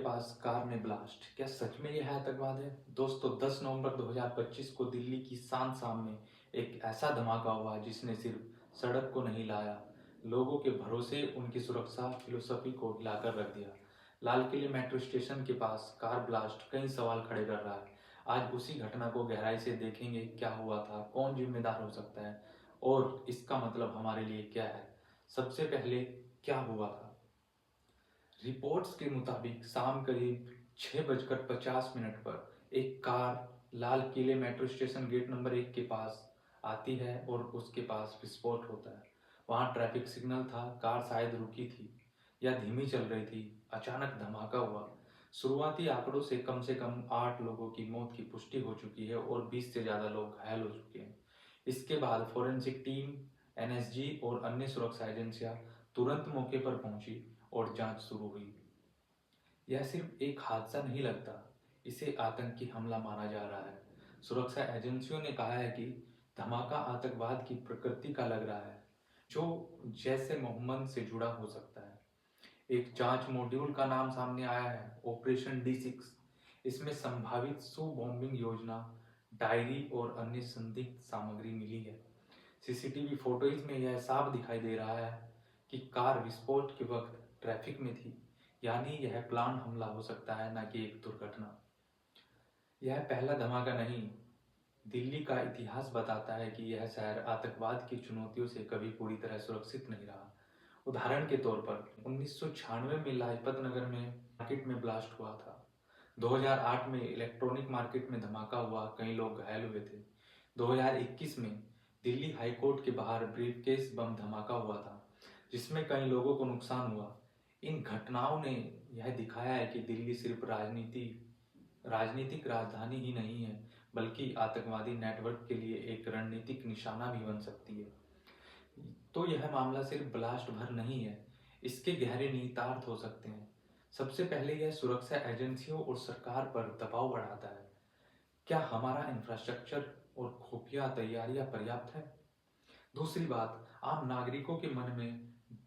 पास car में blast, क्या सच में यह आतंकवाद है? दोस्तों 10 नवंबर 2025 को दिल्ली की शाम में एक ऐसा धमाका हुआ जिसने सिर्फ सड़क को नहीं लाया, लोगों के भरोसे उनकी सुरक्षा फिलोसफी को हिलाकर रख दिया। लाल किले मेट्रो स्टेशन के पास कार ब्लास्ट कई सवाल खड़े कर रहा है। आज उसी घटना को गहराई से देखेंगे, क्या हुआ था, कौन जिम्मेदार हो सकता है और इसका मतलब हमारे लिए क्या है। सबसे पहले क्या हुआ था? रिपोर्ट्स के मुताबिक शाम करीब 6:50 पर एक कार लाल किले मेट्रो स्टेशन गेट नंबर 1 के पास आती है और उसके पास विस्फोट होता है। वहाँ ट्रैफिक सिग्नल था, कार शायद रुकी थी या धीमी चल रही थी। अचानक धमाका हुआ। शुरुआती आंकड़ों से कम 8 लोगों की मौत की पुष्टि हो चुकी है और 20 से ज़्यादा लोग घायल हो चुके हैं। इसके बाद फोरेंसिक टीम, एनएसजी और अन्य सुरक्षा एजेंसियां तुरंत मौके पर पहुंची और जांच शुरू हुई। यह सिर्फ एक हादसा नहीं लगता, इसे आतंकी हमला माना जा रहा है। सुरक्षा एजेंसियों ने कहा है कि धमाका आतंकवाद की प्रकृति का लग रहा है, जो जैसे मोहम्मद से जुड़ा हो सकता है। एक जांच मॉड्यूल का नाम सामने आया है, ऑपरेशन D6। इसमें संभावित सू बॉम्बिंग योजना, डायरी और अन्य संदिग्ध सामग्री मिली है। सीसीटीवी फुटेज में यह साफ दिखाई दे रहा है कि कार विस्फोट के वक्त ट्रैफिक में थी, यानी यह प्लान हमला हो सकता है, न कि एक दुर्घटना। यह पहला धमाका नहीं, दिल्ली का इतिहास बताता है कि यह शहर आतंकवाद की चुनौतियों से कभी पूरी तरह सुरक्षित नहीं रहा। उदाहरण के तौर पर 1996 में लाजपत नगर में मार्केट में ब्लास्ट हुआ था। 2008 में इलेक्ट्रॉनिक मार्केट में धमाका हुआ, कई लोग घायल हुए थे। 2021 में दिल्ली हाई कोर्ट के बाहर ब्रीफकेस बम धमाका हुआ था, जिसमें कई लोगों को नुकसान हुआ। इन घटनाओं ने यह दिखाया है कि दिल्ली सिर्फ राजनीतिक राजधानी ही नहीं है, बल्कि आतंकवादी नेटवर्क के लिए एक रणनीतिक निशाना भी बन सकती है। तो यह मामला सिर्फ ब्लास्ट भर नहीं है, इसके गहरे निहितार्थ हो सकते हैं। सबसे पहले यह सुरक्षा एजेंसियों और सरकार पर दबाव बढ़ाता है। क्या हमारा इंफ्रास्ट्रक्चर और खुफिया तैयारियां पर्याप्त है? दूसरी बात, आम नागरिकों के मन में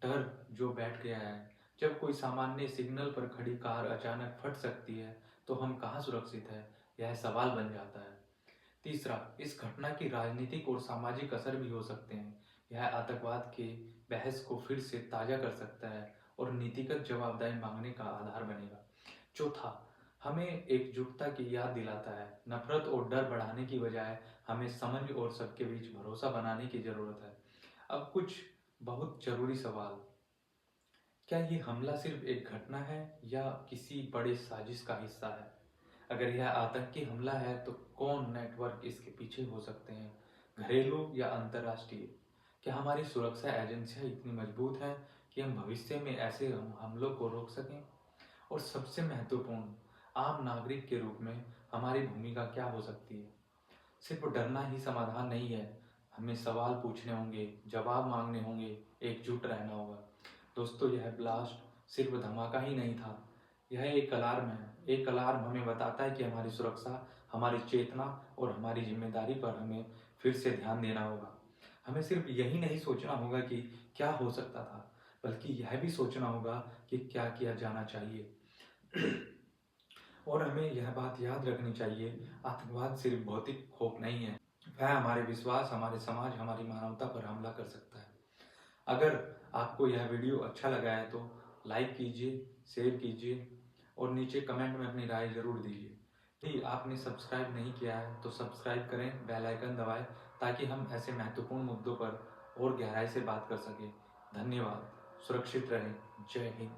डर जो बैठ गया है। जब कोई सामान्य सिग्नल पर खड़ी कार अचानक फट सकती है, तो हम कहाँ सुरक्षित है, यह सवाल बन जाता है। तीसरा, इस घटना की राजनीतिक और सामाजिक असर भी हो सकते हैं। यह आतंकवाद के बहस को फिर से ताज़ा कर सकता है और नीतिगत जवाबदेही मांगने का आधार बनेगा। चौथा, हमें एकजुटता की याद दिलाता है। नफरत और डर बढ़ाने की बजाय हमें समझ और सबके बीच भरोसा बनाने की जरूरत है। अब कुछ बहुत जरूरी सवाल। क्या ये हमला सिर्फ एक घटना है या किसी बड़े साजिश का हिस्सा है? अगर यह आतंकी हमला है तो कौन नेटवर्क इसके पीछे हो सकते हैं, घरेलू या अंतर्राष्ट्रीय? क्या हमारी सुरक्षा एजेंसियां इतनी मजबूत हैं कि हम भविष्य में ऐसे हमलों को रोक सकें? और सबसे महत्वपूर्ण, आम नागरिक के रूप में हमारी भूमिका क्या हो सकती है? सिर्फ डरना ही समाधान नहीं है, हमें सवाल पूछने होंगे, जवाब मांगने होंगे, एकजुट रहना होगा। दोस्तों, यह ब्लास्ट सिर्फ धमाका ही नहीं था, यह एक अलार्म है। एक अलार्म हमें बताता है कि हमारी सुरक्षा, हमारी चेतना और हमारी जिम्मेदारी पर हमें फिर से ध्यान देना होगा। हमें सिर्फ यही नहीं सोचना होगा कि क्या हो सकता था, बल्कि यह भी सोचना होगा कि क्या किया जाना चाहिए। और हमें यह बात याद रखनी चाहिए, आतंकवाद सिर्फ भौतिक खौफ नहीं है, वह हमारे विश्वास, हमारे समाज, हमारी मानवता पर हमला कर सकता है। अगर आपको यह वीडियो अच्छा लगा है तो लाइक कीजिए, शेयर कीजिए और नीचे कमेंट में अपनी राय जरूर दीजिए। यदि आपने सब्सक्राइब नहीं किया है तो सब्सक्राइब करें, बेल आइकन दबाएं, ताकि हम ऐसे महत्वपूर्ण मुद्दों पर और गहराई से बात कर सकें। धन्यवाद। सुरक्षित रहें। जय हिंद।